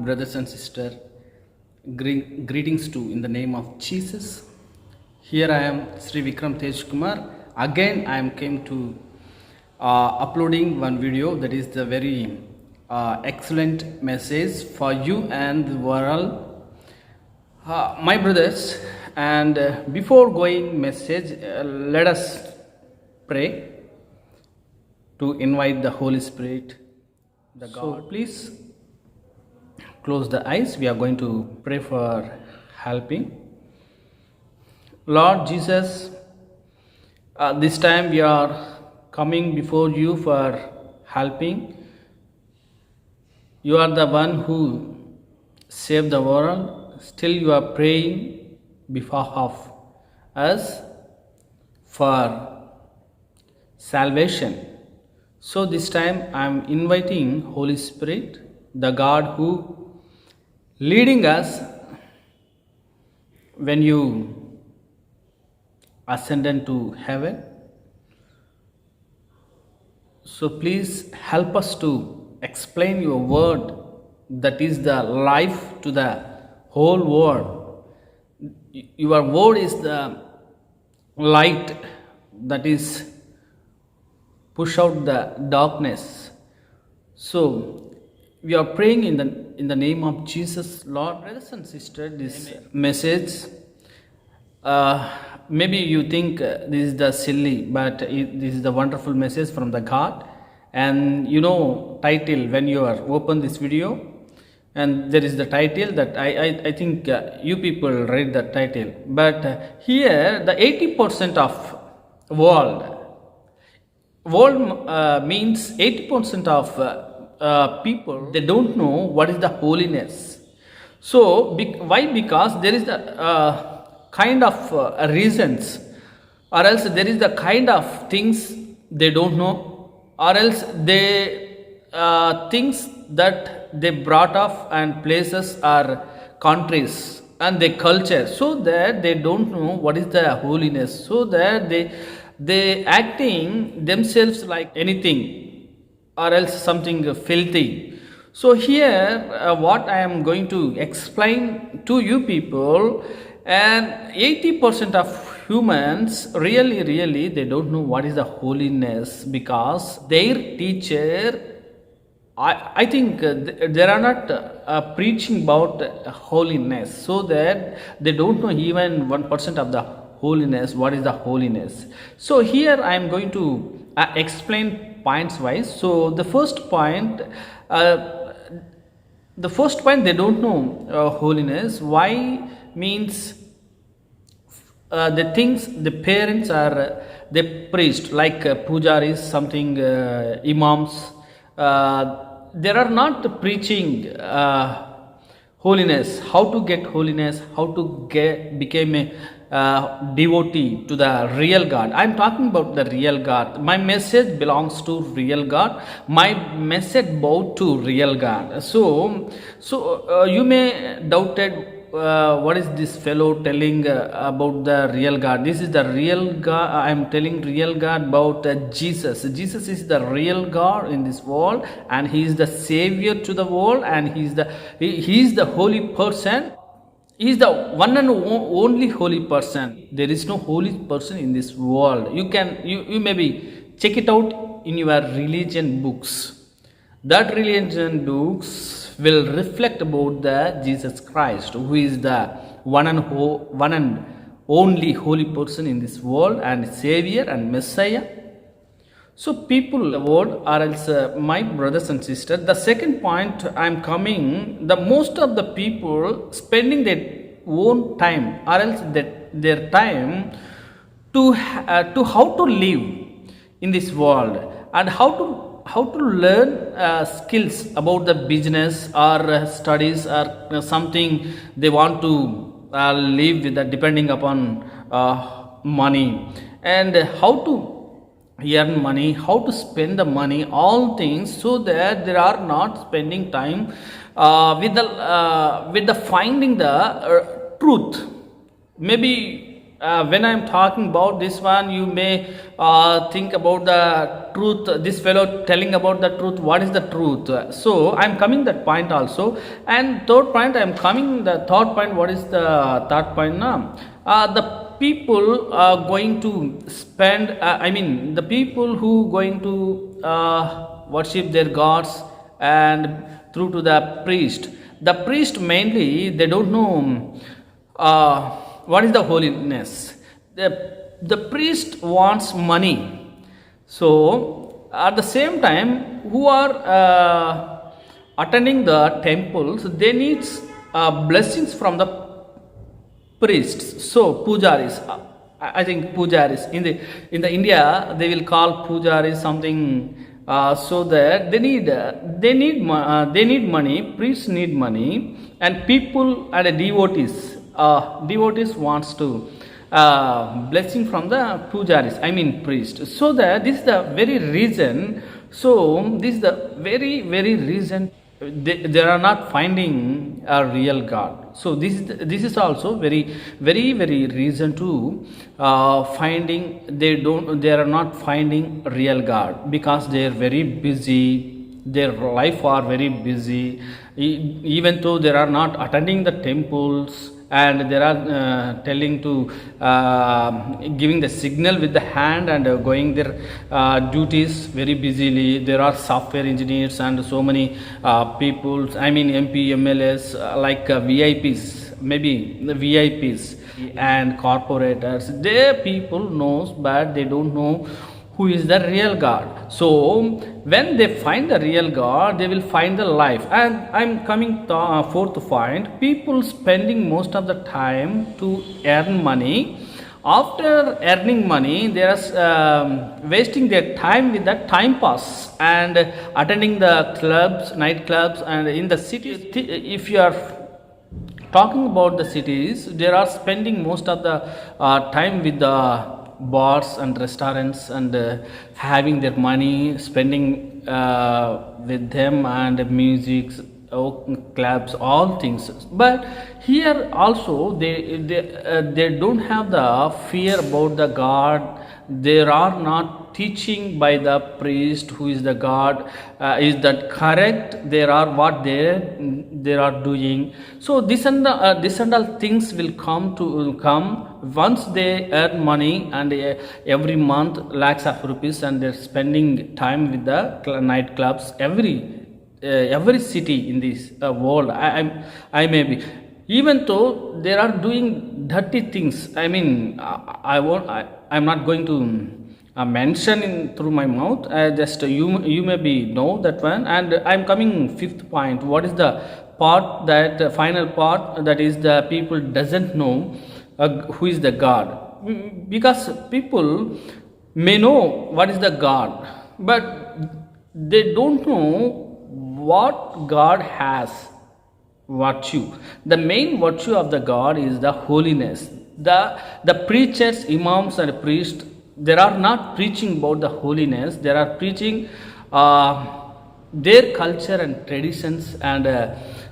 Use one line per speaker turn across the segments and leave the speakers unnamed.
brothers and sisters. Greetings to in the name of Jesus. Here I am, Sri Vikram Tej Kumar. Again, I am came to uploading one video that is the very excellent message for you and the world, my brothers. And before going message, let us pray to invite the Holy Spirit, the God. So please close the eyes. We are going to pray for helping. Lord Jesus, this time we are coming before you for helping. You are the one who saved the world. Still you are praying before of us for salvation. So this time I am inviting Holy Spirit, the God who leading us when you ascended to heaven. So please help us to explain your word that is the life to the whole world. Your word is the light that is push out the darkness. So we are praying in the name of Jesus, Lord. Brothers and sisters, this message, maybe you think this is the silly, but this is the wonderful message from the God. And you know title when you are open this video, and there is the title that I think you people read the title. But here the 80% of world means 80% of people, they don't know what is the holiness. So why? Because there is the kind of reasons, or else there is the kind of things they don't know, or else they things that they brought off and places or countries and their culture, so that they don't know what is the holiness, so that they acting themselves like anything or else something filthy. So here what I am going to explain to you people, and 80% of humans really they don't know what is the holiness, because their teacher, I think they are not preaching about holiness, so that they don't know even 1% of the holiness, what is the holiness. So here I am going to explain points wise. So the first point they don't know holiness. Why? Means the things the parents are they preached, like pujaris, something imams, they are not preaching holiness, how to get holiness, how to become a devotee to the real God. I am talking about the real God. My message belongs to real God. My message bow to real God. So you may doubted what is this fellow telling about the real God. This is the real God. I am telling real God about Jesus. Jesus is the real God in this world, and he is the savior to the world, and he is the holy person. He is the one and only holy person. There is no holy person in this world. You maybe check it out in your religion books. That religion books will reflect about the Jesus Christ, who is the one and only holy person in this world, and Savior and Messiah. So people, the word, or else my brothers and sisters, the second point I am coming, the most of the people spending their own time, or else their time to how to live in this world, and how to learn skills about the business or studies or something they want to live with, depending upon money, and how to earn money, how to spend the money, all things, so that they are not spending time with the finding the truth. Maybe when I'm talking about this one, you may think about the truth. This fellow telling about the truth. What is the truth? So I'm coming that point also. And third point, I'm coming the third point. What is the third point now? The people are going to spend. I mean, the people who going to worship their gods and through to the priest. The priest mainly they don't know what is the holiness. The priest wants money. So at the same time, who are attending the temples, they need blessings from the priests. So pujaris, I think pujaris in the India they will call pujaris something. So that they need money. Priests need money, and people and devotees wants to blessing from the pujaris. I mean priest. So that this is the very reason. So this is the very reason they are not finding a real God. So this is also very reason to finding they are not finding real God, because they are very busy, their life are very busy, even though they are not attending the temples, and they are telling to giving the signal with the hand and going their duties very busily. There are software engineers and so many people, I mean MP MLAs, like VIPs, maybe the VIPs and corporators. Their people knows, but they don't know who is the real God. So when they find the real God, they will find the life. And I'm coming to fourth point: people spending most of the time to earn money. After earning money, they are wasting their time with the time pass and attending the clubs, nightclubs, and in the cities. If you are talking about the cities, they are spending most of the time with the bars and restaurants, and having their money spending with them, and music, clubs, all things. But here also they don't have the fear about the God. They are not teaching by the priest who is the God. Is that correct? There are what they are doing. So this and all things will come once they earn money, and every month lakhs of rupees, and they're spending time with the nightclubs every city in this world. I may be, even though they are doing dirty things. I mean, I'm not going to mention in through my mouth. Just you maybe know that one. And I'm coming fifth point. What is the part, that final part, that is the people doesn't know who is the God. Because people may know what is the God, but they don't know what God has virtue. The main virtue of the God is the holiness. The preachers, imams and priests, they are not preaching about the holiness. They are preaching their culture and traditions, and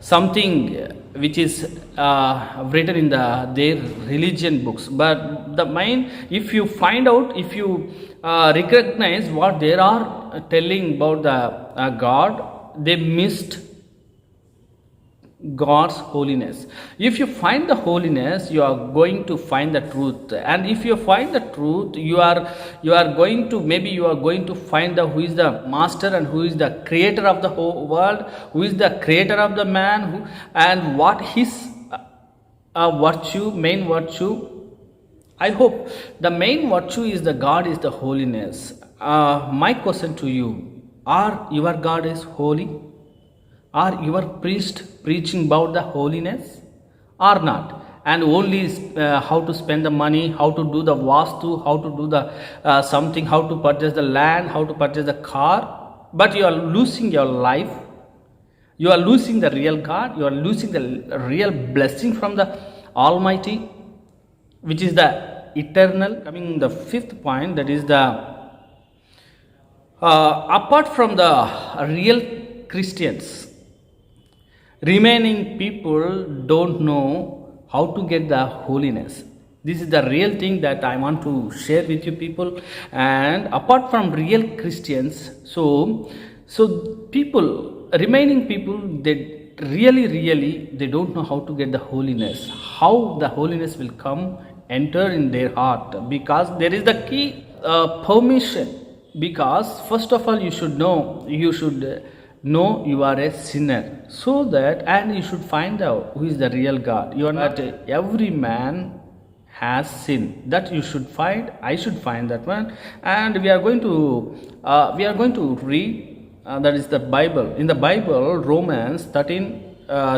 something which is written in their religion books. But the main, if you find out, if you recognize what they are telling about the God, they missed God's holiness. If you find the holiness, you are going to find the truth. And if you find the truth, you are going to, maybe you are going to find the who is the master and who is the creator of the whole world, who is the creator of the man, and what his virtue, main virtue. I hope the main virtue is the God is the holiness. My question to you: are your God is holy? Are your priest preaching about the holiness or not? And only how to spend the money, how to do the vastu, how to do the something, how to purchase the land, how to purchase the car. But you are losing your life. You are losing the real God. You are losing the real blessing from the Almighty, which is the eternal. Coming the fifth point, that is the apart from the real Christians, remaining people don't know how to get the holiness. This is the real thing that I want to share with you people. And apart from real Christians, so people, remaining people, they really they don't know how to get the holiness, how the holiness will come enter in their heart, because there is the key permission. Because first of all, you should know you are a sinner, so that, and you should find out who is the real God. You are not every man has sin, that you should find, I should find that one. And we are going to read, that is the Bible. In the Bible, Romans 13,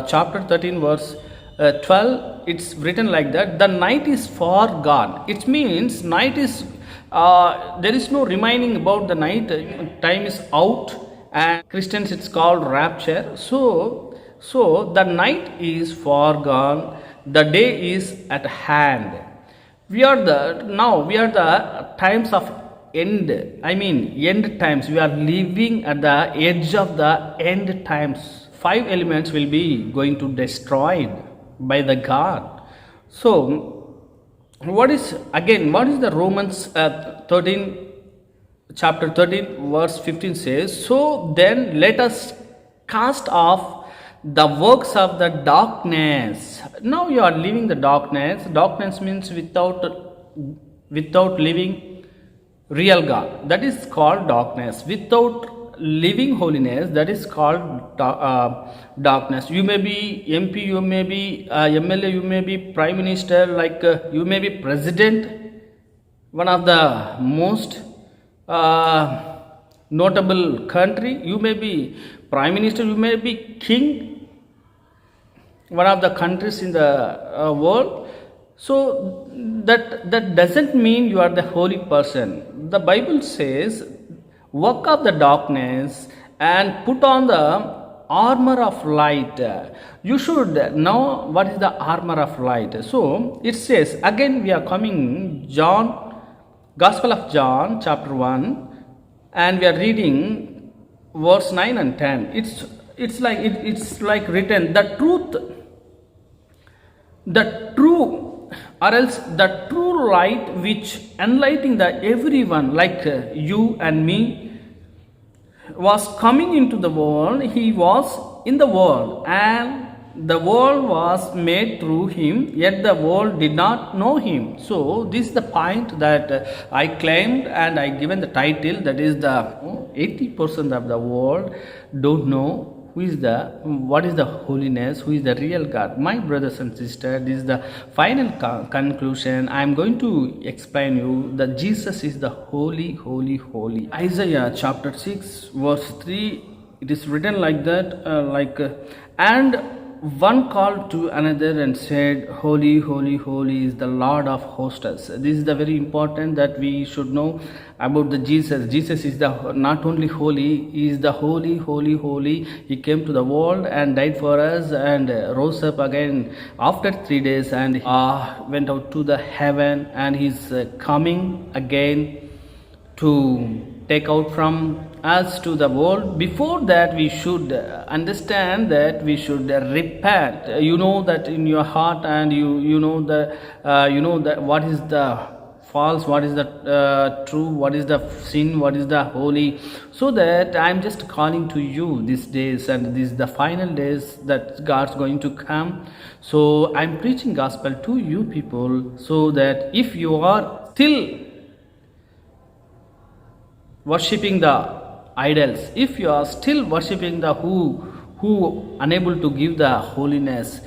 chapter 13, verse 12, it's written like that: the night is far gone. It means night is, there is no remaining about the night, time is out. And Christians, it's called rapture. So the night is far gone, the day is at hand. We are the times of end, I mean end times. We are living at the edge of the end times. 5 elements will be going to destroyed by the God. So what is the Romans 13, chapter 13, verse 15 says, so then let us cast off the works of the darkness. Now you are leaving the darkness. Darkness means without living real God, that is called darkness. Without living holiness, that is called darkness. You may be MP, you may be MLA, you may be prime minister, like you may be president, one of the most notable country. You may be prime minister, you may be king, one of the countries in the world. So that doesn't mean you are the holy person. The Bible says, work of the darkness and put on the armor of light. You should know what is the armor of light. So it says, again we are coming Gospel of John, chapter 1, and we are reading verse 9 and 10. It's like written, the true light which enlightening the everyone like you and me was coming into the world. He was in the world, and the world was made through him, yet the world did not know him. So this is the point that I claimed, and I given the title, that is the 80% of the world don't know what is the holiness, who is the real God. My brothers and sisters, this is the final conclusion. I am going to explain you that Jesus is the holy, holy, holy. Isaiah chapter 6, verse 3, it is written like that, and one called to another and said, holy, holy, holy is the Lord of hosts. This is the very important that we should know about the Jesus. Jesus is the not only holy, he is the holy, holy, holy. He came to the world and died for us and rose up again after 3 days, and went out to the heaven, and he's coming again to take out from us to the world. Before that, we should understand that we should repent. You know that in your heart, and you know that what is the false, what is the true, what is the sin, what is the holy. So that I'm just calling to you these days, and these the final days that God's going to come. So I'm preaching gospel to you people, so that if you are still worshipping the idols, if you are still worshipping the who unable to give the holiness,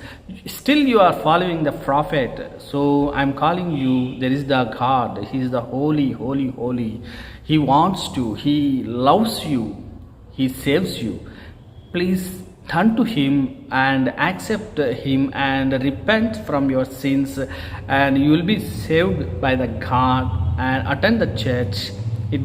still you are following the prophet. So I'm calling you, there is the God, he is the holy, holy, holy. He wants to, he loves you, he saves you. Please turn to him and accept him and repent from your sins, and you will be saved by the God, and attend the church. It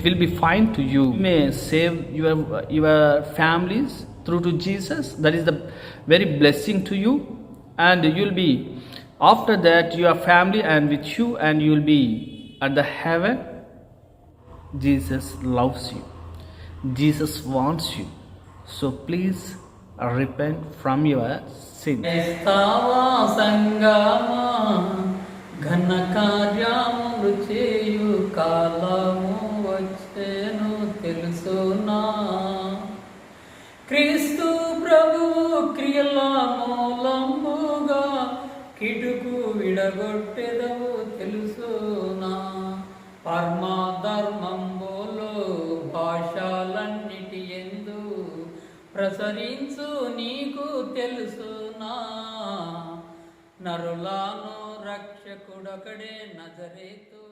will be fine to you. You may save your families through to Jesus. That is the very blessing to you, and you will be after that your family and with you, and you will be at the heaven. Jesus loves you, Jesus wants you. So please repent from your sin.
రెచ్చగొట్టెదవు తెలుసునా. పరమాధర్మంబోలో భాషలన్నిటి ఎందు ప్రసరించు నీకు తెలుసునా. నరులాను రక్షకుడొకడే నజరేతు